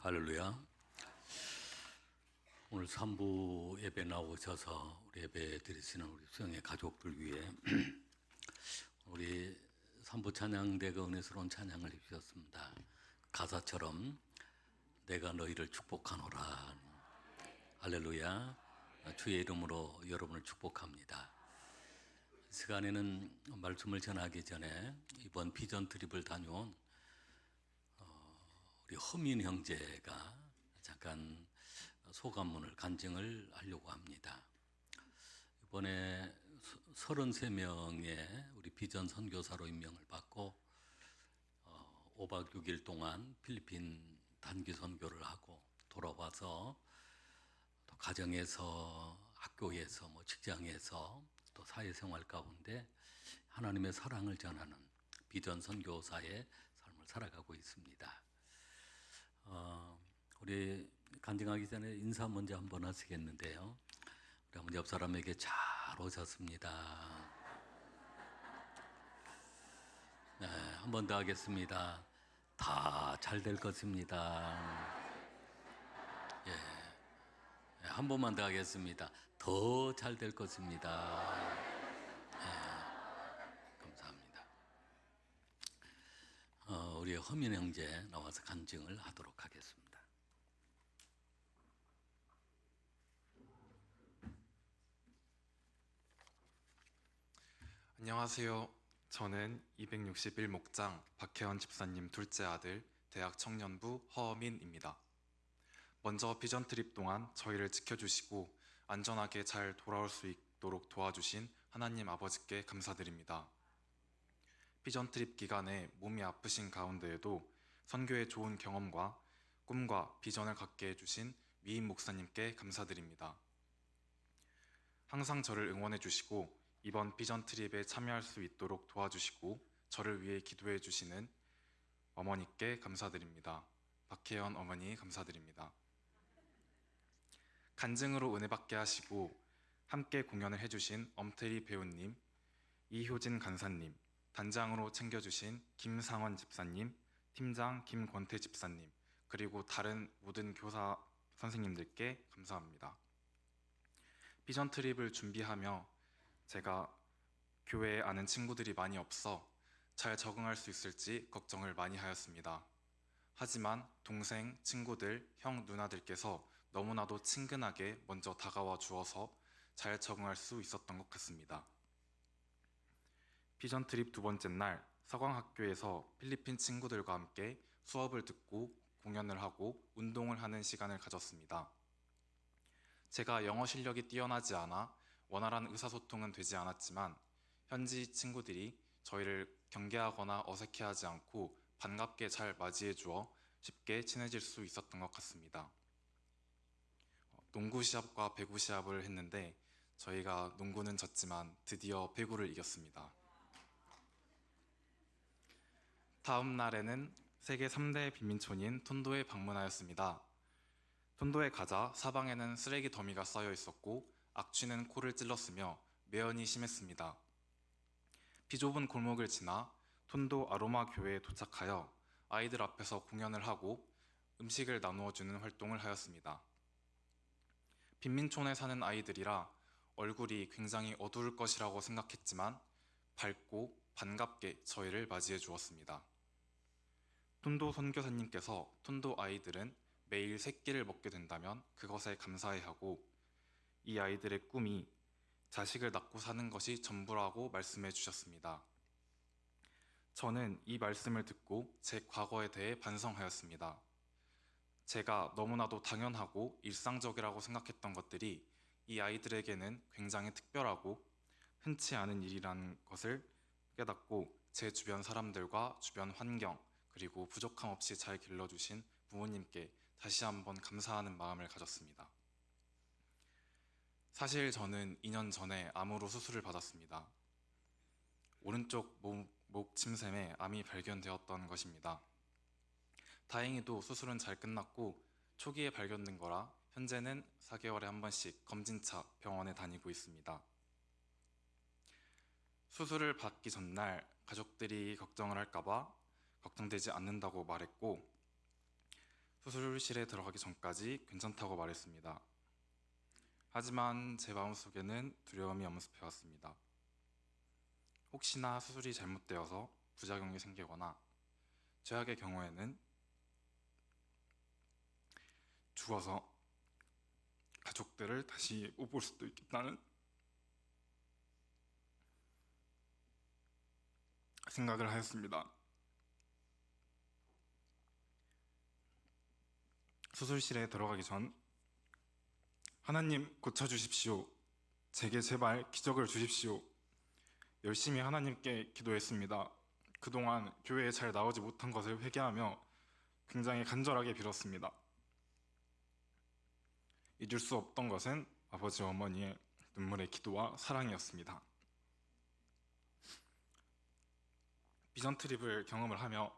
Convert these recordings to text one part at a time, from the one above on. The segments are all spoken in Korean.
할렐루야. 오늘 3부 예배 나오셔서 우리 예배 드리시는 우리 수영의 가족들 위해 우리 3부 찬양대가 은혜스러운 찬양을 입으셨습니다. 가사처럼 내가 너희를 축복하노라. 할렐루야. 주의 이름으로 여러분을 축복합니다. 이 시간에는 말씀을 전하기 전에 이번 비전 트립을 다녀온 우리 허민 형제가 잠깐 소감문을 간증을 하려고 합니다. 이번에 33명의 우리 비전 선교사로 임명을 받고 5박 6일 동안 필리핀 단기 선교를 하고 돌아와서 또 가정에서, 학교에서, 직장에서 또 사회생활 가운데 하나님의 사랑을 전하는 비전 선교사의 삶을 살아가고 있습니다. 우리 간증하기 전에 인사 먼저 한번 하시겠는데요. 우리 한번 옆 사람에게 잘 오셨습니다. 네, 한 번 더 하겠습니다. 다 잘 될 것입니다. 예, 한 번만 더 하겠습니다. 더 잘 될 것입니다. 감사합니다. 우리 허민 형제 나와서 간증을 하도록 하겠습니다. 안녕하세요. 저는 261목장 박혜원 집사님 둘째 아들 대학 청년부 허민입니다. 먼저 비전 트립 동안 저희를 지켜주시고 안전하게 잘 돌아올 수 있도록 도와주신 하나님 아버지께 감사드립니다. 비전 트립 기간에 몸이 아프신 가운데에도 선교의 좋은 경험과 꿈과 비전을 갖게 해주신 미인 목사님께 감사드립니다. 항상 저를 응원해 주시고 이번 비전 트립에 참여할 수 있도록 도와주시고 저를 위해 기도해 주시는 어머니께 감사드립니다. 박혜연 어머니 감사드립니다. 간증으로 은혜 받게 하시고 함께 공연을 해주신 엄태리 배우님, 이효진 간사님, 단장으로 챙겨주신 김상원 집사님, 팀장 김권태 집사님, 그리고 다른 모든 교사 선생님들께 감사합니다. 비전 트립을 준비하며 제가 교회에 아는 친구들이 많이 없어 잘 적응할 수 있을지 걱정을 많이 하였습니다. 하지만 동생, 친구들, 형, 누나들께서 너무나도 친근하게 먼저 다가와 주어서 잘 적응할 수 있었던 것 같습니다. 비전 트립 두 번째 날 서광학교에서 필리핀 친구들과 함께 수업을 듣고 공연을 하고 운동을 하는 시간을 가졌습니다. 제가 영어 실력이 뛰어나지 않아 원활한 의사소통은 되지 않았지만 현지 친구들이 저희를 경계하거나 어색해하지 않고 반갑게 잘 맞이해 주어 쉽게 친해질 수 있었던 것 같습니다. 농구 시합과 배구 시합을 했는데 저희가 농구는 졌지만 드디어 배구를 이겼습니다. 다음 날에는 세계 3대 빈민촌인 톤도에 방문하였습니다. 톤도에 가자 사방에는 쓰레기 더미가 쌓여 있었고 악취는 코를 찔렀으며 매연이 심했습니다. 비좁은 골목을 지나 톤도 아로마 교회에 도착하여 아이들 앞에서 공연을 하고 음식을 나누어주는 활동을 하였습니다. 빈민촌에 사는 아이들이라 얼굴이 굉장히 어두울 것이라고 생각했지만 밝고 반갑게 저희를 맞이해 주었습니다. 톤도 선교사님께서 톤도 아이들은 매일 세 끼를 먹게 된다면 그것에 감사해하고 이 아이들의 꿈이 자식을 낳고 사는 것이 전부라고 말씀해 주셨습니다. 저는 이 말씀을 듣고 제 과거에 대해 반성하였습니다. 제가 너무나도 당연하고 일상적이라고 생각했던 것들이 이 아이들에게는 굉장히 특별하고 흔치 않은 일이라는 것을 깨닫고 제 주변 사람들과 주변 환경 그리고 부족함 없이 잘 길러주신 부모님께 다시 한번 감사하는 마음을 가졌습니다. 사실 저는 2년 전에 암으로 수술을 받았습니다. 오른쪽 목 침샘에 암이 발견되었던 것입니다. 다행히도 수술은 잘 끝났고 초기에 발견된 거라 현재는 4개월에 한 번씩 검진차 병원에 다니고 있습니다. 수술을 받기 전날 가족들이 걱정을 할까봐 걱정되지 않는다고 말했고 수술실에 들어가기 전까지 괜찮다고 말했습니다. 하지만 제 마음속에는 두려움이 엄습해왔습니다. 혹시나 수술이 잘못되어서 부작용이 생기거나 최악의 경우에는 죽어서 가족들을 다시 못 볼 수도 있겠다는 생각을 하였습니다. 수술실에 들어가기 전 하나님 고쳐주십시오. 제게 제발 기적을 주십시오. 열심히 하나님께 기도했습니다. 그동안 교회에 잘 나오지 못한 것을 회개하며 굉장히 간절하게 빌었습니다. 잊을 수 없던 것은 아버지와 어머니의 눈물의 기도와 사랑이었습니다. 비전 트립을 경험을 하며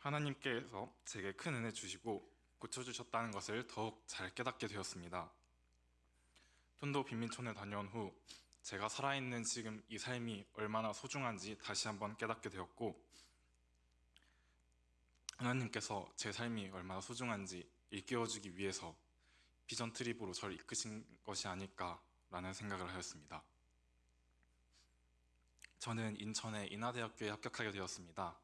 하나님께서 제게 큰 은혜 주시고 고쳐주셨다는 것을 더욱 잘 깨닫게 되었습니다. 톤도 빈민촌에 다녀온 후 제가 살아있는 지금 이 삶이 얼마나 소중한지 다시 한번 깨닫게 되었고, 하나님께서 제 삶이 얼마나 소중한지 일깨워주기 위해서 비전 트립으로 저를 이끄신 것이 아닐까라는 생각을 하였습니다. 저는 인천의 인하대학교에 합격하게 되었습니다.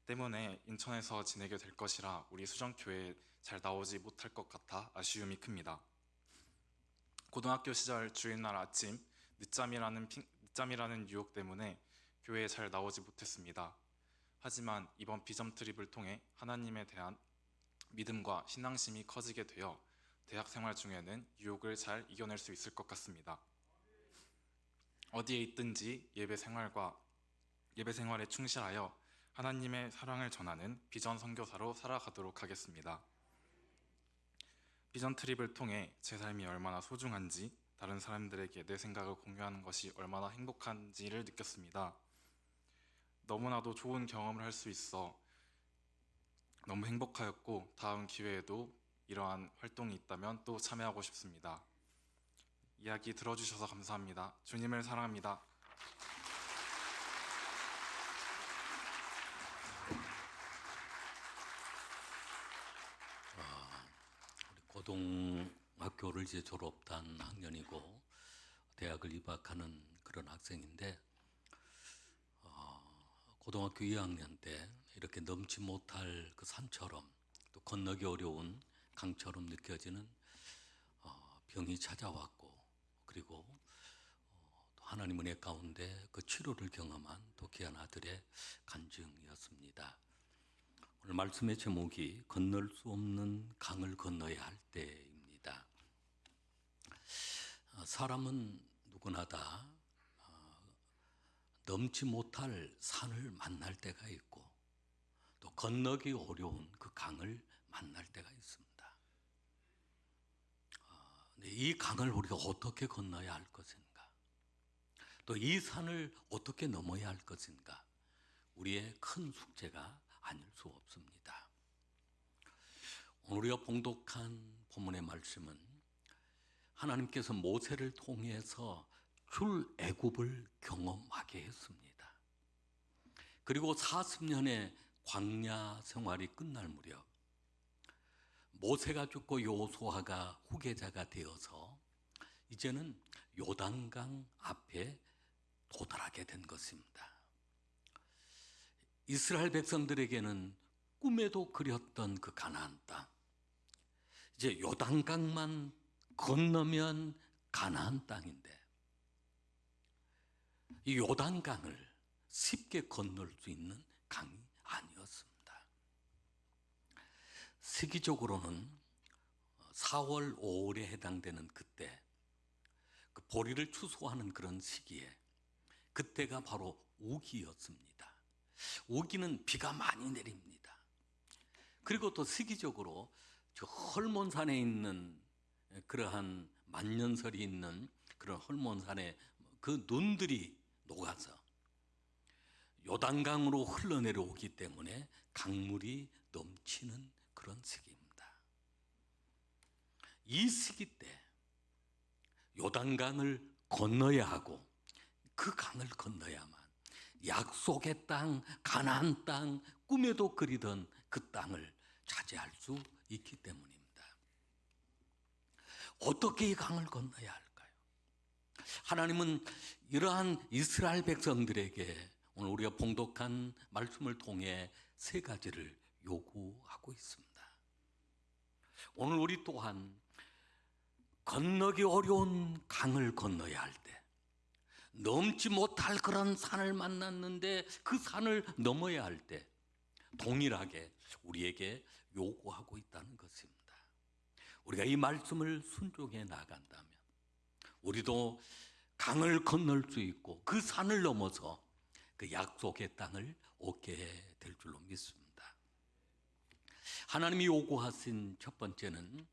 때문에 인천에서 지내게 될 것이라 우리 수정교회에 잘 나오지 못할 것 같아 아쉬움이 큽니다. 고등학교 시절 주일날 아침 늦잠이라는 유혹 때문에 교회에 잘 나오지 못했습니다. 하지만 이번 비전 트립을 통해 하나님에 대한 믿음과 신앙심이 커지게 되어 대학 생활 중에는 유혹을 잘 이겨낼 수 있을 것 같습니다. 어디에 있든지 예배 생활에 충실하여 하나님의 사랑을 전하는 비전 선교사로 살아가도록 하겠습니다. 비전 트립을 통해 제 삶이 얼마나 소중한지, 다른 사람들에게 내 생각을 공유하는 것이 얼마나 행복한지를 느꼈습니다. 너무나도 좋은 경험을 할 수 있어 너무 행복하였고, 다음 기회에도 이러한 활동이 있다면 또 참여하고 싶습니다. 이야기 들어주셔서 감사합니다. 주님을 사랑합니다. 고등학교를 이제 졸업한 학년이고 대학을 입학하는 그런 학생인데, 고등학교 2학년 때 이렇게 넘지 못할 그 산처럼 또 건너기 어려운 강처럼 느껴지는 병이 찾아왔고, 그리고 또 하나님 은혜 가운데 그 치료를 경험한 또 귀한 아들의 간증이었습니다. 오늘 말씀의 제목이 건널 수 없는 강을 건너야 할 때입니다. 사람은 누구나 다 넘지 못할 산을 만날 때가 있고, 또 건너기 어려운 그 강을 만날 때가 있습니다. 이 강을 우리가 어떻게 건너야 할 것인가, 또 이 산을 어떻게 넘어야 할 것인가, 우리의 큰 숙제가 아닐 수 없습니다. 오늘 우리가 봉독한 본문의 말씀은 하나님께서 모세를 통해서 출애굽을 경험하게 했습니다. 그리고 40년의 광야 생활이 끝날 무렵 모세가 죽고 여호수아가 후계자가 되어서 이제는 요단강 앞에 도달하게 된 것입니다. 이스라엘 백성들에게는 꿈에도 그렸던 그 가나안 땅, 이제 요단강만 건너면 가나안 땅인데, 이 요단강을 쉽게 건널 수 있는 강이 아니었습니다. 시기적으로는 4월, 5월에 해당되는 그때, 그 보리를 추수하는 그런 시기에, 그때가 바로 우기였습니다. 우기는 비가 많이 내립니다. 그리고 또 시기적으로 저 헐몬산에 있는 그러한 만년설이 있는 그런 헐몬산에 그 눈들이 녹아서 요단강으로 흘러내려오기 때문에 강물이 넘치는 그런 시기입니다. 이 시기 때 요단강을 건너야 하고, 그 강을 건너야만 약속의 땅, 가나안 땅, 꿈에도 그리던 그 땅을 차지할 수 있기 때문입니다. 어떻게 이 강을 건너야 할까요? 하나님은 이러한 이스라엘 백성들에게 오늘 우리가 봉독한 말씀을 통해 세 가지를 요구하고 있습니다. 오늘 우리 또한 건너기 어려운 강을 건너야 할 때, 넘지 못할 그런 산을 만났는데 그 산을 넘어야 할 때 동일하게 우리에게 요구하고 있다는 것입니다. 우리가 이 말씀을 순종해 나간다면 우리도 강을 건널 수 있고 그 산을 넘어서 그 약속의 땅을 얻게 될 줄로 믿습니다. 하나님이 요구하신 첫 번째는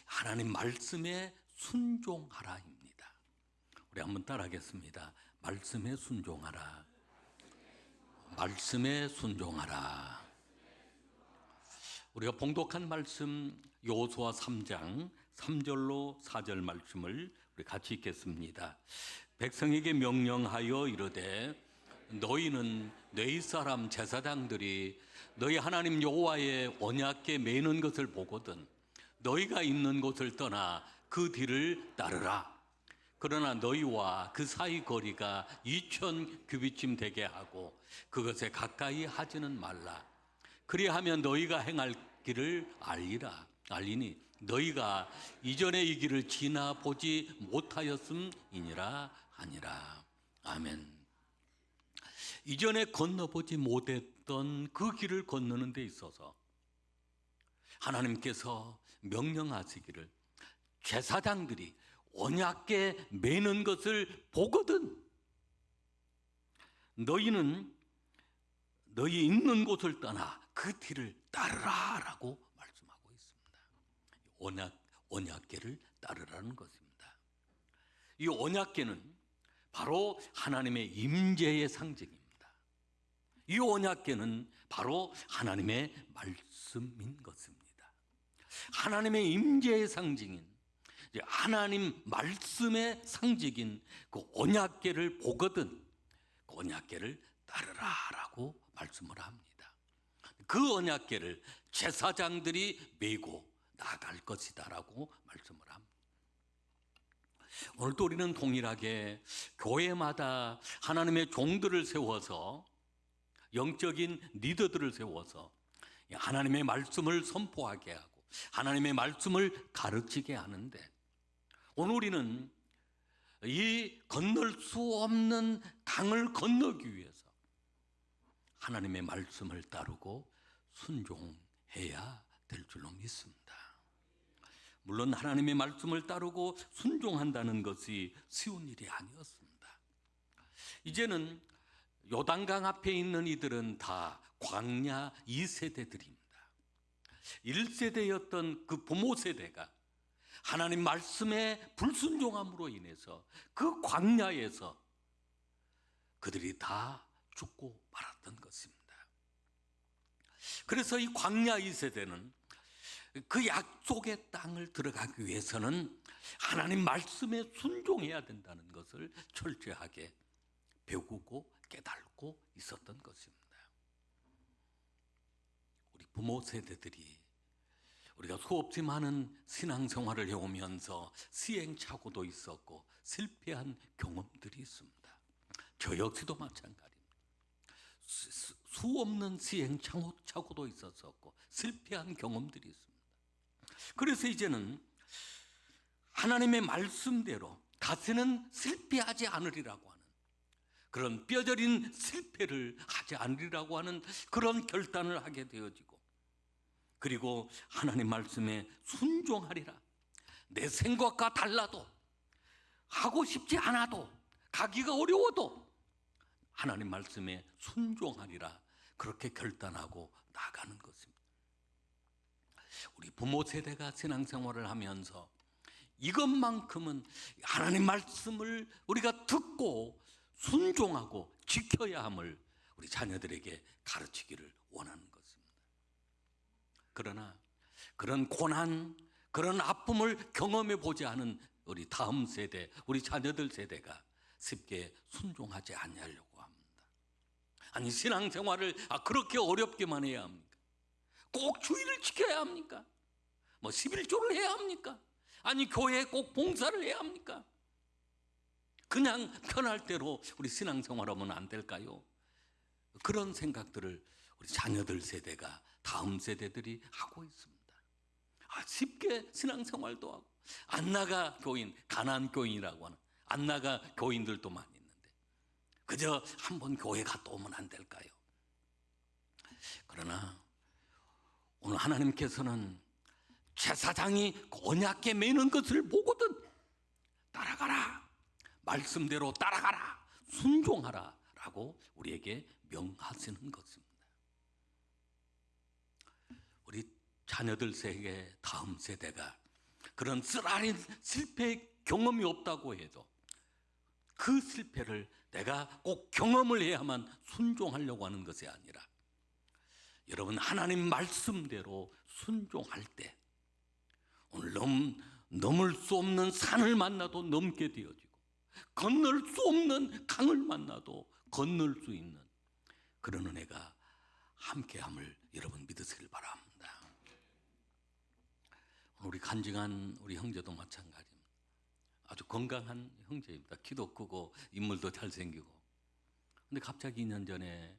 하나님 말씀에 순종하라입니다. 우리 한번 따라하겠습니다. 말씀에 순종하라. 말씀에 순종하라. 우리가 봉독한 말씀 여호수아 3장 3절로 4절 말씀을 우리 같이 읽겠습니다. 백성에게 명령하여 이르되 너희는 너희 사람 제사장들이 너희 하나님 여호와의 언약궤 매는 것을 보거든 너희가 있는 곳을 떠나 그 뒤를 따르라. 그러나 너희와 그 사이 거리가 2,000 규빗쯤 되게 하고 그것에 가까이 하지는 말라. 그리하면 너희가 행할 길을 알리니 너희가 이전에 이 길을 지나보지 못하였음이니라 하니라. 아멘. 이전에 건너보지 못했던 그 길을 건너는 데 있어서 하나님께서 명령하시기를 제사장들이 언약궤 매는 것을 보거든 너희는 너희 있는 곳을 떠나 그 뒤를 따르라 라고 말씀하고 있습니다. 언약궤를 따르라는 것입니다. 이 언약궤는 바로 하나님의 임재의 상징입니다. 이 언약궤는 바로 하나님의 말씀인 것입니다. 하나님의 임재의 상징인 하나님 말씀의 상징인 그 언약궤를 보거든 그 언약궤를 따르라라고 말씀을 합니다. 그 언약궤를 제사장들이 메고 나갈 것이다라고 말씀을 합니다. 오늘도 우리는 동일하게 교회마다 하나님의 종들을 세워서 영적인 리더들을 세워서 하나님의 말씀을 선포하게 하고 하나님의 말씀을 가르치게 하는데 오늘 우리는 이 건널 수 없는 강을 건너기 위해서 하나님의 말씀을 따르고 순종해야 될 줄로 믿습니다. 물론 하나님의 말씀을 따르고 순종한다는 것이 쉬운 일이 아니었습니다. 이제는 요단강 앞에 있는 이들은 다 광야 2세대들입니다. 1세대였던 그 부모 세대가 하나님 말씀에 불순종함으로 인해서 그 광야에서 그들이 다 죽고 말았던 것입니다. 그래서 이 광야 2세대는 그 약속의 땅을 들어가기 위해서는 하나님 말씀에 순종해야 된다는 것을 철저하게 배우고 깨닫고 있었던 것입니다. 우리 부모 세대들이 우리가 수없이 많은 신앙생활을 해오면서 시행착오도 있었고 실패한 경험들이 있습니다. 저 역시도 마찬가지입니다. 수없는 시행착오도 있었었고 실패한 경험들이 있습니다. 그래서 이제는 하나님의 말씀대로 다시는 실패하지 않으리라고 하는 그런 뼈저린 실패를 하지 않으리라고 하는 그런 결단을 하게 되어지고 그리고 하나님 말씀에 순종하리라. 내 생각과 달라도 하고 싶지 않아도 가기가 어려워도 하나님 말씀에 순종하리라. 그렇게 결단하고 나가는 것입니다. 우리 부모 세대가 신앙생활을 하면서 이것만큼은 하나님 말씀을 우리가 듣고 순종하고 지켜야 함을 우리 자녀들에게 가르치기를 원하는 것입니다. 그러나 그런 고난, 그런 아픔을 경험해 보지 않은 우리 다음 세대, 우리 자녀들 세대가 쉽게 순종하지 않으려고 합니다. 아니 신앙생활을 그렇게 어렵게만 해야 합니까? 꼭 주의를 지켜야 합니까? 뭐 11조를 해야 합니까? 아니 교회에 꼭 봉사를 해야 합니까? 그냥 편할 대로 우리 신앙생활하면 안 될까요? 그런 생각들을 우리 자녀들 세대가 다음 세대들이 하고 있습니다. 쉽게 신앙생활도 하고 안나가 교인, 가난 교인이라고 하는 안나가 교인들도 많이 있는데 그저 한번 교회 갔다 오면 안 될까요? 그러나 오늘 하나님께서는 제사장이 곤약게 매는 것을 보거든 따라가라, 말씀대로 따라가라, 순종하라 라고 우리에게 명하시는 것입니다. 우리 자녀들 세계 다음 세대가 그런 쓰라린 실패 경험이 없다고 해도 그 실패를 내가 꼭 경험을 해야만 순종하려고 하는 것이 아니라 여러분 하나님 말씀대로 순종할 때 오늘 넘을 수 없는 산을 만나도 넘게 되어지고 건널 수 없는 강을 만나도 건널 수 있는 그런 은혜가 함께함을 여러분 믿으시길 바랍니다. 우리 간증한 우리 형제도 마찬가지입니다. 아주 건강한 형제입니다. 키도 크고 인물도 잘생기고 근데 갑자기 2년 전에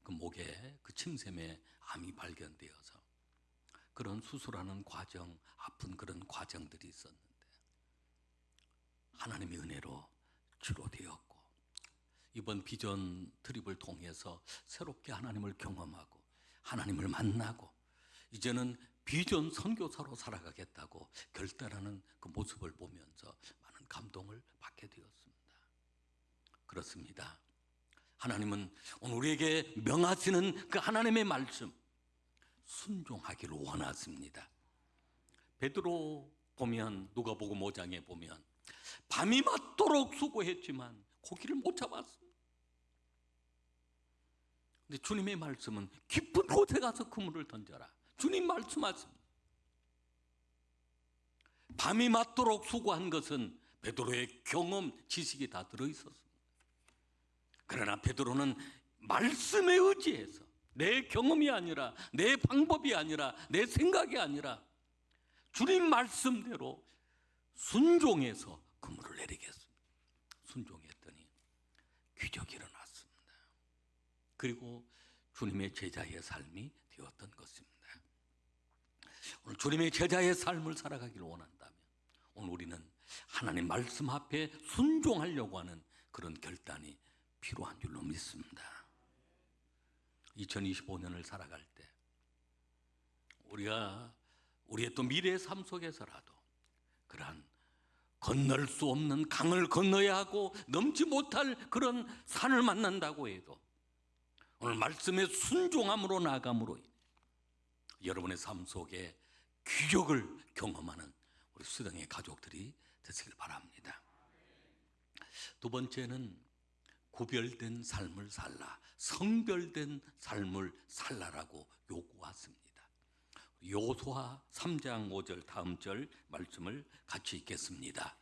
그 목에 그 침샘에 암이 발견되어서 그런 수술하는 과정, 아픈 그런 과정들이 있었는데 하나님의 은혜로 치료되었고 이번 비전 트립을 통해서 새롭게 하나님을 경험하고 하나님을 만나고 이제는 비전 선교사로 살아가겠다고 결단하는 그 모습을 보면서 많은 감동을 받게 되었습니다. 그렇습니다. 하나님은 오늘 우리에게 명하시는 그 하나님의 말씀 순종하기를 원하십니다. 베드로 보면 누가복음 5장에 보면 밤이 맞도록 수고했지만 고기를 못 잡았습니다. 근데 주님의 말씀은 깊은 곳에 가서 그물을 던져라. 주님 말씀하십니다. 밤이 맞도록 수고한 것은 베드로의 경험, 지식이 다 들어있었습니다. 그러나 베드로는 말씀에 의지해서 내 경험이 아니라 내 방법이 아니라 내 생각이 아니라 주님 말씀대로 순종해서 그물을 내리겠습니다. 순종했더니 기적이 일어났습니다. 그리고 주님의 제자의 삶이 되었던 것입니다. 오늘 주님의 제자의 삶을 살아가기를 원한다면 오늘 우리는 하나님 말씀 앞에 순종하려고 하는 그런 결단이 필요한 줄로 믿습니다. 2025년을 살아갈 때 우리의 또 미래의 삶 속에서라도 그러한 건널 수 없는 강을 건너야 하고 넘지 못할 그런 산을 만난다고 해도 오늘 말씀에 순종함으로 나아감으로 여러분의 삶 속에 기적을 경험하는 우리 수당의 가족들이 되시길 바랍니다. 두 번째는 구별된 삶을 살라, 성별된 삶을 살라라고 요구했습니다. 여호수아 3장 5절 다음 절 말씀을 같이 읽겠습니다.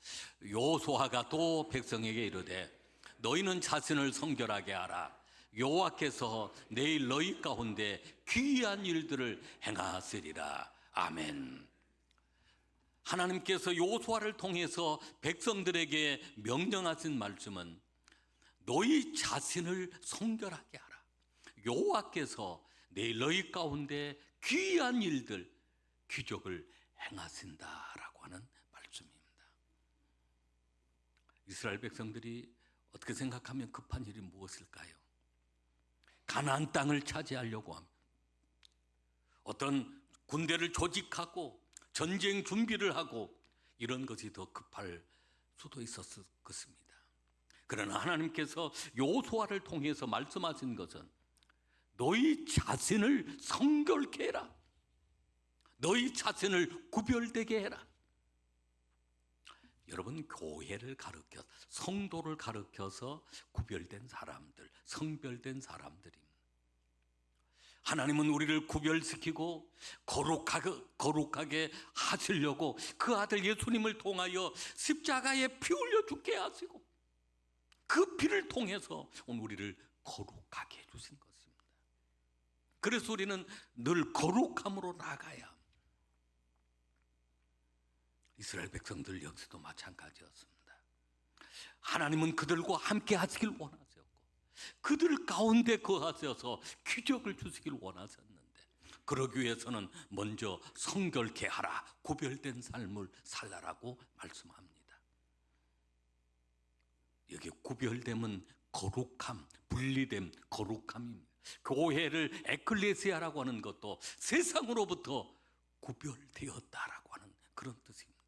여호수아가 또 백성에게 이르되 너희는 자신을 성결하게 하라. 여호와께서 내일 너희 가운데 귀한 일들을 행하시리라. 아멘. 하나님께서 여호수아를 통해서 백성들에게 명령하신 말씀은 너희 자신을 성결하게 하라. 여호와께서 내일 너희 가운데 귀한 일들, 기적을 행하신다라고 하는 말씀입니다. 이스라엘 백성들이 어떻게 생각하면 급한 일이 무엇일까요? 가나안 땅을 차지하려고 합니다. 어떤 군대를 조직하고 전쟁 준비를 하고 이런 것이 더 급할 수도 있었을 것입니다. 그러나 하나님께서 여호수아를 통해서 말씀하신 것은 너희 자신을 성결케 해라. 너희 자신을 구별되게 해라. 여러분 교회를 가르쳐 성도를 가르쳐서 구별된 사람들, 성별된 사람들입니다. 하나님은 우리를 구별시키고 거룩하게 하시려고 그 아들 예수님을 통하여 십자가에 피 흘려 죽게 하시고 그 피를 통해서 오늘 우리를 거룩하게 해주신 것입니다. 그래서 우리는 늘 거룩함으로 나아가야 합니다. 이스라엘 백성들 역시도 마찬가지였습니다. 하나님은 그들과 함께 하시길 원하셨고 그들 가운데 거하셔서 기적을 주시길 원하셨는데 그러기 위해서는 먼저 성결케 하라, 구별된 삶을 살라라고 말씀합니다. 여기 구별됨은 거룩함, 분리됨, 거룩함입니다. 교회를 에클레시아라고 하는 것도 세상으로부터 구별되었다라고 하는 그런 뜻입니다.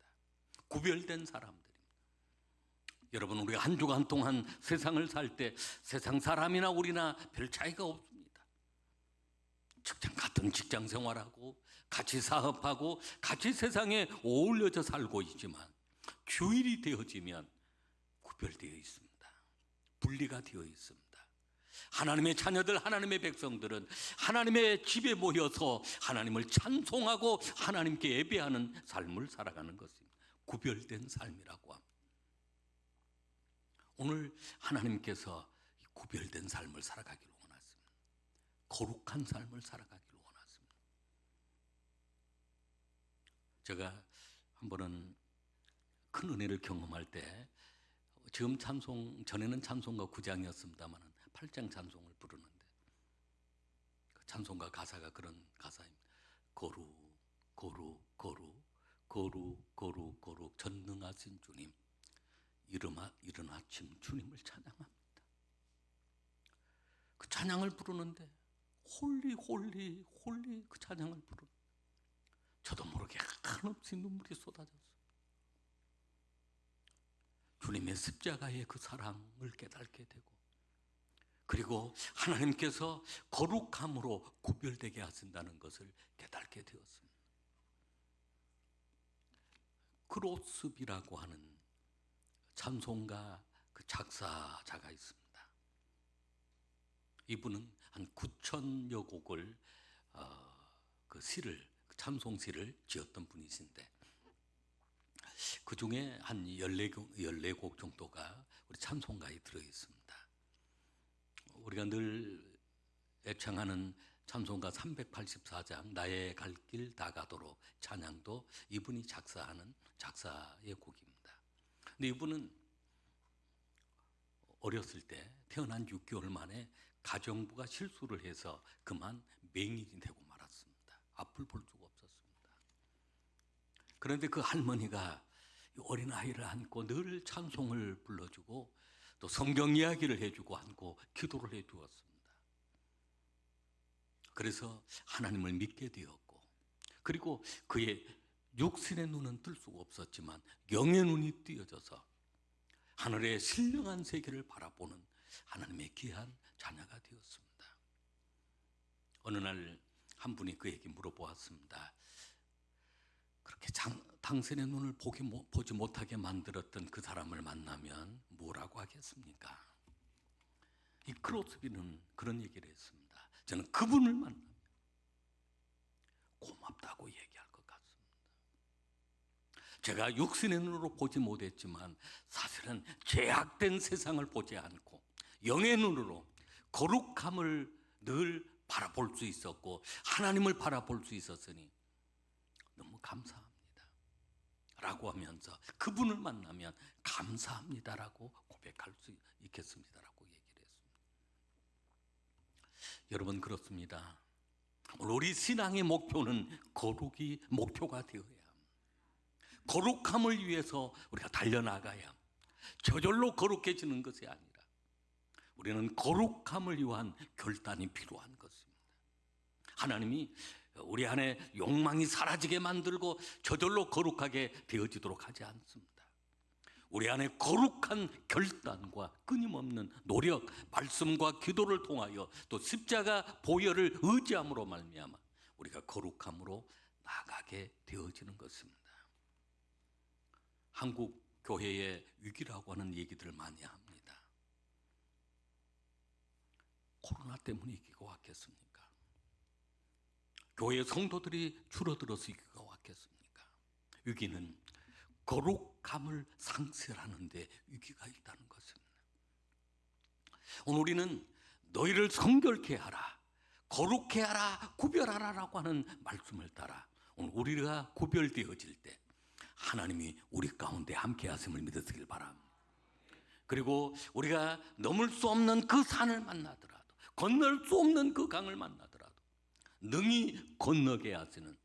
구별된 사람들입니다. 여러분, 우리가 한 주간 동안 세상을 살 때 세상 사람이나 우리나 별 차이가 없습니다. 같은 직장 생활하고 같이 사업하고 같이 세상에 어울려져 살고 있지만 주일이 되어지면 구별되어 있습니다. 분리가 되어 있습니다. 하나님의 자녀들, 하나님의 백성들은 하나님의 집에 모여서 하나님을 찬송하고 하나님께 예배하는 삶을 살아가는 것입니다. 구별된 삶이라고 합니다. 오늘 하나님께서 구별된 삶을 살아가기를 원하십니다. 거룩한 삶을 살아가기를 원하십니다. 제가 한 번은 큰 은혜를 경험할 때 지금 찬송, 전에는 찬송가 9장이었습니다만 8장 찬송을 부르는데 그 찬송가 가사가 그런 가사입니다. 거룩 거룩 거룩 거룩 거룩 거룩 전능하신 주님, 이른 아침 주님을 찬양합니다. 그 찬양을 부르는데 홀리 홀리 홀리 그 찬양을 부르는데 저도 모르게 한없이 눈물이 쏟아졌어요. 주님의 십자가의 그 사랑을 깨닫게 되고 그리고 하나님께서 거룩함으로 구별되게 하신다는 것을 깨닫게 되었습니다. 크로스비라고 하는 찬송가 그 작사자가 있습니다. 이분은 한 9천여 곡을 그 시를, 찬송시를 지었던 분이신데 그 중에 한 14곡 정도가 우리 찬송가에 들어있습니다. 우리가 늘 애창하는 찬송가 384장 나의 갈 길 다가도록 찬양도 이분이 작사하는 작사의 곡입니다. 근데 이분은 어렸을 때 태어난 6개월 만에 가정부가 실수를 해서 그만 맹인이 되고 말았습니다. 앞을 볼 수가 없었습니다. 그런데 그 할머니가 어린아이를 안고 늘 찬송을 불러주고 또 성경 이야기를 해주고 안고 기도를 해주었습니다. 그래서 하나님을 믿게 되었고 그리고 그의 육신의 눈은 뜰 수가 없었지만 영의 눈이 띄어져서 하늘의 신령한 세계를 바라보는 하나님의 귀한 자녀가 되었습니다. 어느 날 한 분이 그에게 물어보았습니다. 그렇게 당신의 눈을 보지 못하게 만들었던 그 사람을 만나면 뭐라고 하겠습니까? 이 크로스비는 그런 얘기를 했습니다. 저는 그분을 만나면 고맙다고 얘기할 것 같습니다. 제가 육신의 눈으로 보지 못했지만 사실은 죄악된 세상을 보지 않고 영의 눈으로 거룩함을 늘 바라볼 수 있었고 하나님을 바라볼 수 있었으니 너무 감사합니다 라고 하면서 그분을 만나면 감사합니다라고 고백할 수 있겠습니다라고 얘기를 했습니다. 여러분, 그렇습니다. 우리 신앙의 목표는 거룩이 목표가 되어야 합니다. 거룩함을 위해서 우리가 달려나가야 합니다. 저절로 거룩해지는 것이 아니라 우리는 거룩함을 위한 결단이 필요한 것입니다. 하나님이 우리 안에 욕망이 사라지게 만들고 저절로 거룩하게 되어지도록 하지 않습니다. 우리 안에 거룩한 결단과 끊임없는 노력, 말씀과 기도를 통하여 또 십자가 보혈을 의지함으로 말미암아 우리가 거룩함으로 나가게 되어지는 것입니다. 한국 교회의 위기라고 하는 얘기들을 많이 합니다. 코로나 때문에 위기가 왔겠습니까? 교회 성도들이 줄어들어서 위기가 왔겠습니까? 위기는 거룩함을 상실하는 데 위기가 있다는 것입니다. 오늘 우리는 너희를 성결케 하라, 거룩케 하라, 구별하라라고 하는 말씀을 따라 오늘 우리가 구별되어질 때 하나님이 우리 가운데 함께 하심을 믿으시길 바랍니다. 그리고 우리가 넘을 수 없는 그 산을 만나더라도, 건널 수 없는 그 강을 만나더라도 능히 건너게 하시는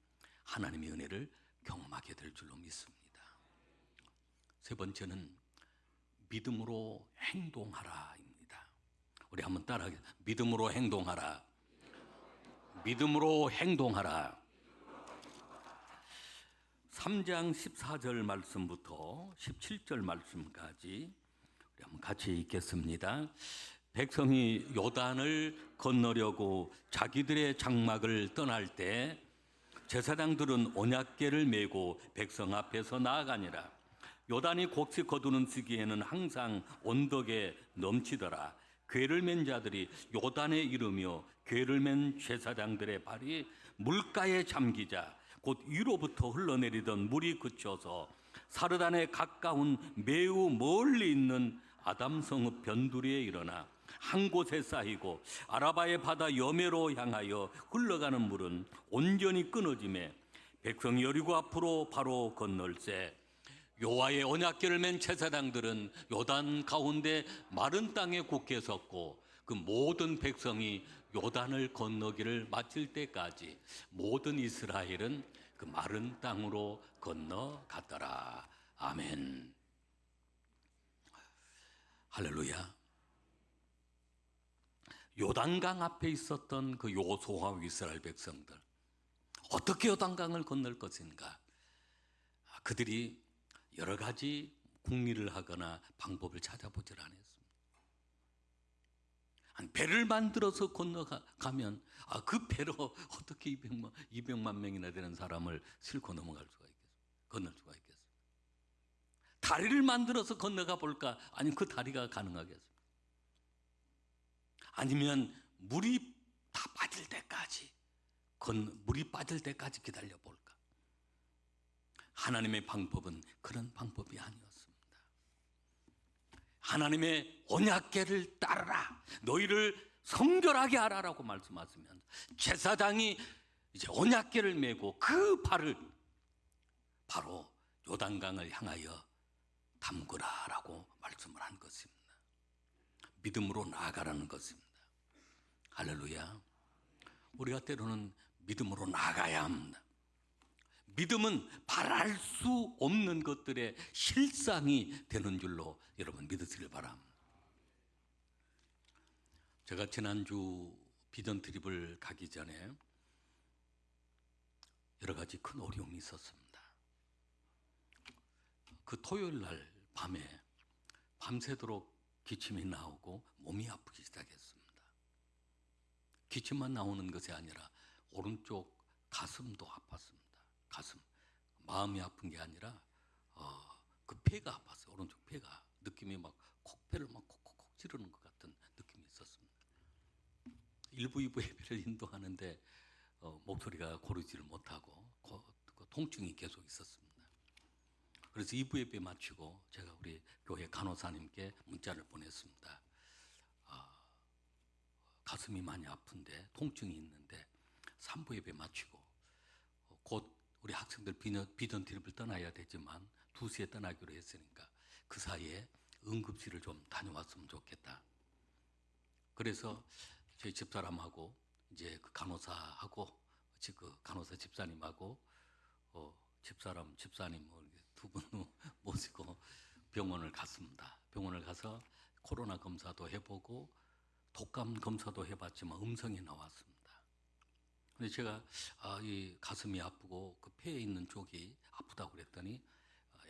하나님의 은혜를 경험하게 될 줄로 믿습니다. 세 번째는 믿음으로 행동하라입니다. 우리 한번 따라하겠습니다. 믿음으로 행동하라. 믿음으로 행동하라. 3장 14절 말씀부터 17절 말씀까지 우리 한번 같이 읽겠습니다. 백성이 요단을 건너려고 자기들의 장막을 떠날 때 제사장들은 언약궤를 메고 백성 앞에서 나아가니라. 요단이 곡식 거두는 시기에는 항상 언덕에 넘치더라. 궤를 맨 자들이 요단에 이르며 궤를 맨 제사장들의 발이 물가에 잠기자 곧 위로부터 흘러내리던 물이 그쳐서 사르단에 가까운 매우 멀리 있는 아담성읍 변두리에 일어나 한 곳에 쌓이고 아라바의 바다 여매로 향하여 흘러가는 물은 온전히 끊어지매 백성이 여리고 앞으로 바로 건널세. 여호와의 언약궤를 맨 제사장들은 요단 가운데 마른 땅에 굳게 섰고 그 모든 백성이 요단을 건너기를 마칠 때까지 모든 이스라엘은 그 마른 땅으로 건너갔더라. 아멘. 할렐루야. 요단강 앞에 있었던 그 요수아와 이스라엘 백성들, 어떻게 요단강을 건널 것인가? 그들이 여러 가지 궁리를 하거나 방법을 찾아보질 않았습니다. 배를 만들어서 건너가면 그 배로 어떻게 200만 명이나 되는 사람을 싣고 넘어갈 수가 있겠어요? 건널 수가 있겠어요? 다리를 만들어서 건너가 볼까? 아니면 그 다리가 가능하겠어요? 아니면 물이 다 빠질 때까지 물이 빠질 때까지 기다려 볼까? 하나님의 방법은 그런 방법이 아니었습니다. 하나님의 언약궤를 따르라, 너희를 성결하게 하라라고 말씀하시면 제사장이 이제 언약궤를 메고 그 발을 바로 요단강을 향하여 담그라라고 말씀을 한 것입니다. 믿음으로 나아가라는 것입니다. 할렐루야. 우리가 때로는 믿음으로 나아가야 합니다. 믿음은 바랄 수 없는 것들의 실상이 되는 줄로 여러분 믿으시길 바랍니다. 제가 지난주 비전 트립을 가기 전에 여러 가지 큰 어려움이 있었습니다. 그 토요일 날 밤에 밤새도록 기침이 나오고 몸이 아프기 시작했습니다. 기침만 나오는 것이 아니라 오른쪽 가슴도 아팠습니다. 가슴, 마음이 아픈 게 아니라 그 폐가 아팠어요. 오른쪽 폐가 느낌이 막 콕폐를 막 콕콕콕 찌르는 것 같은 느낌이 있었습니다. 1부, 2부 예배를 인도하는데 목소리가 고르지를 못하고 통증이 계속 있었습니다. 그래서 2부 예배 마치고 제가 우리 교회 간호사님께 문자를 보냈습니다. 가슴이 많이 아픈데 통증이 있는데 3부 예배 마치고 곧 우리 학생들 비전 트립을 떠나야 되지만 2시에 떠나기로 했으니까 그 사이에 응급실을 좀 다녀왔으면 좋겠다. 그래서 저희 집사람하고 이제 그 간호사하고 그 간호사 집사님하고 집사님 두 분 모시고 병원을 갔습니다. 병원을 가서 코로나 검사도 해보고 독감 검사도 해봤지만 음성이 나왔습니다. 근데 제가 이 가슴이 아프고 그 폐에 있는 쪽이 아프다고 그랬더니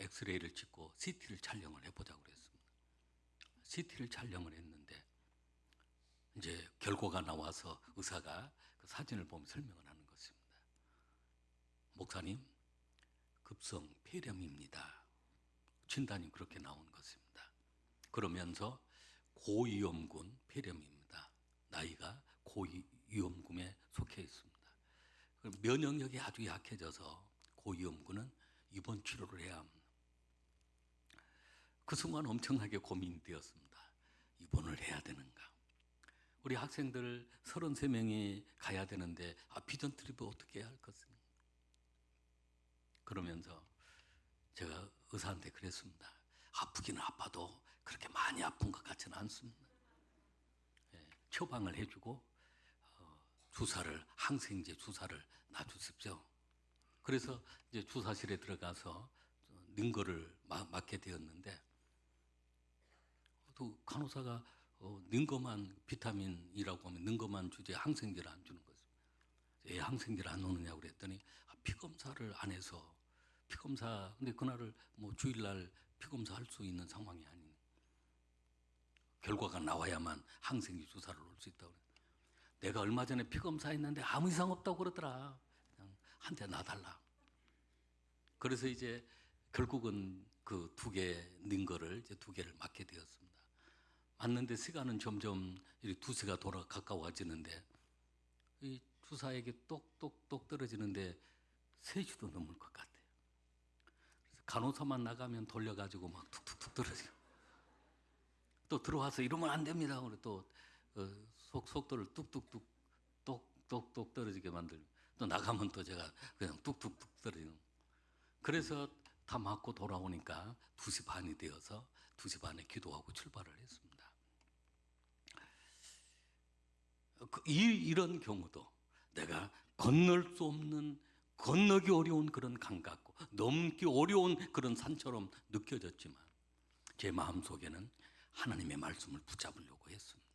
엑스레이를 찍고 CT를 촬영을 해보자고 그랬습니다. CT를 촬영을 했는데 이제 결과가 나와서 의사가 그 사진을 보면 설명을 하는 것입니다. 목사님, 급성 폐렴입니다. 진단이 그렇게 나온 것입니다. 그러면서 고위험군 폐렴입니다. 나이가 고위험군에 속해 있습니다. 면역력이 아주 약해져서 고위험군은 입원 치료를 해야 합니다. 그 순간 엄청나게 고민이 되었습니다. 입원을 해야 되는가? 우리 학생들 33명이 가야 되는데 비전 트립을 어떻게 해야 할 것인가? 그러면서 제가 의사한테 그랬습니다. 아프기는 아파도 그렇게 많이 아픈 것 같지는 않습니다. 처방을 해주고 주사를, 항생제 주사를 놔주십시오. 그래서 이제 주사실에 들어가서 는 거를 맞게 되었는데, 또 간호사가 는 것만 비타민이라고 하면 는 것만 주지 항생제를 안 주는 거죠. 왜 항생제를 안 넣느냐고 그랬더니 피 검사를 안 해서, 피검사, 근데 그날을 뭐 주일날 피검사 할 수 있는 상황이 아닌, 결과가 나와야만 항생제 주사를 놓을 수 있다고 그래요. 내가 얼마 전에 피검사 했는데 아무 이상 없다고 그러더라. 그냥 한 대 놔달라. 그래서 이제 결국은 그 2개 는 거를 이제 2개를 맞게 되었습니다. 맞는데 시간은 점점 이렇게 2시가 가까워지는데 이 주사액이 똑똑똑 떨어지는데 3주도 넘을 것 같아요. 그래서 간호사만 나가면 돌려가지고 막 툭툭툭 떨어지고, 또 들어와서 이러면 안 됩니다. 그리고 또 속도를 뚝뚝뚝 똑똑똑 떨어지게 만들고, 또 나가면 또 제가 그냥 뚝뚝뚝 떨어지는. 그래서 다 맞고 돌아오니까 2시 반이 되어서 2시 반에 기도하고 출발을 했습니다. 이런 경우도 내가 건널 수 없는, 건너기 어려운 그런 강 같고 넘기 어려운 그런 산처럼 느껴졌지만 제 마음속에는 하나님의 말씀을 붙잡으려고 했습니다.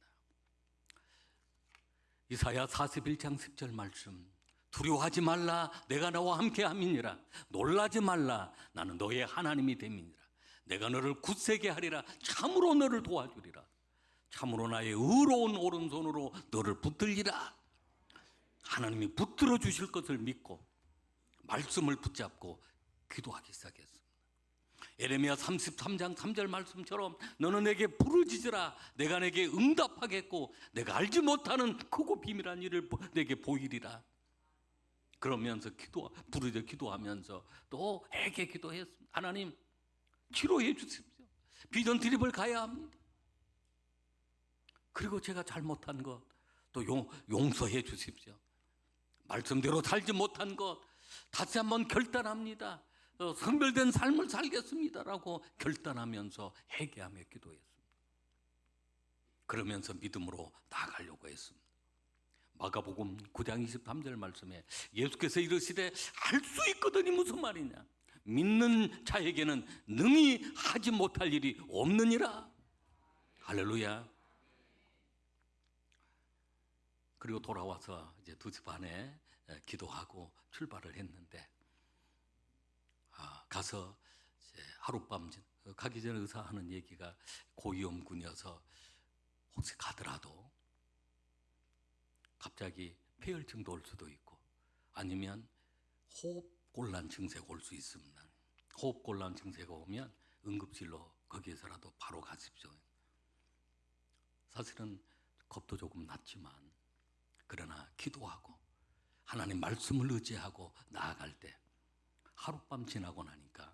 이사야 41장 10절 말씀, 두려워하지 말라, 내가 너와 함께 함이니라. 놀라지 말라, 나는 너의 하나님이 됨이니라. 내가 너를 굳세게 하리라. 참으로 너를 도와주리라. 참으로 나의 의로운 오른손으로 너를 붙들리라. 하나님이 붙들어 주실 것을 믿고 말씀을 붙잡고 기도하기 시작했습니다. 예레미야 33장 3절 말씀처럼 너는 내게 부르짖으라, 내가 내게 응답하겠고 내가 알지 못하는 크고 비밀한 일을 내게 보이리라. 그러면서 부르짖어 기도하면서 또 애게 기도했습니다. 하나님 치료해 주십시오. 비전 트립을 가야 합니다. 그리고 제가 잘못한 것 또 용서해 주십시오. 말씀대로 살지 못한 것 다시 한번 결단합니다. 성별된 삶을 살겠습니다라고 결단하면서 회개하며 기도했습니다. 그러면서 믿음으로 나아가려고 했습니다. 마가복음 9장 23절 말씀에 예수께서 이르시되 할 수 있거든이 무슨 말이냐, 믿는 자에게는 능히 하지 못할 일이 없느니라. 할렐루야. 그리고 돌아와서 이제 2시 반에 기도하고 출발을 했는데, 가서 이제 하룻밤 가기 전에 의사 하는 얘기가 고위험군이어서 혹시 가더라도 갑자기 폐혈증도 올 수도 있고 아니면 호흡곤란 증세가 올 수 있습니다. 호흡곤란 증세가 오면 응급실로 거기에서라도 바로 가십시오. 사실은 겁도 조금 났지만 그러나 기도하고 하나님 말씀을 의지하고 나아갈 때 하룻밤 지나고 나니까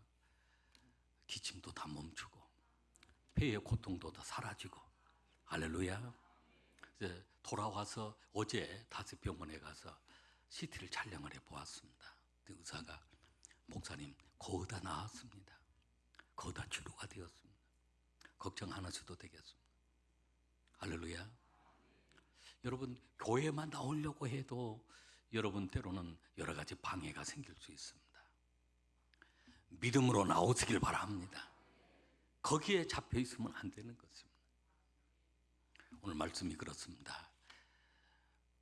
기침도 다 멈추고 폐의 고통도 다 사라지고, 할렐루야. 이제 돌아와서 어제 다시 병원에 가서 CT를 촬영을 해보았습니다. 의사가 목사님 거의 다 나았습니다. 거의 다 치료가 되었습니다. 걱정 안 하셔도 되겠습니다. 할렐루야. 여러분 교회만 나오려고 해도 여러분 때로는 여러 가지 방해가 생길 수 있습니다. 믿음으로 나오시길 바랍니다. 거기에 잡혀 있으면 안 되는 것입니다. 오늘 말씀이 그렇습니다.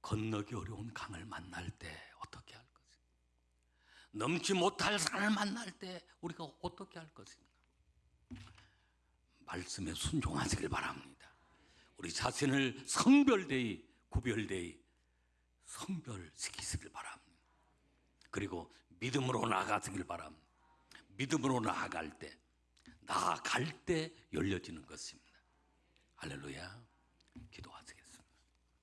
건너기 어려운 강을 만날 때 어떻게 할 것인가? 넘지 못할 산을 만날 때 우리가 어떻게 할 것인가? 말씀에 순종하시길 바랍니다. 우리 자신을 성별되이 구별되이 성별시키시길 바랍니다. 그리고 믿음으로 나아가시길 바랍니다. 믿음으로 나아갈 때 열려지는 것입니다. 할렐루야. 기도하세요.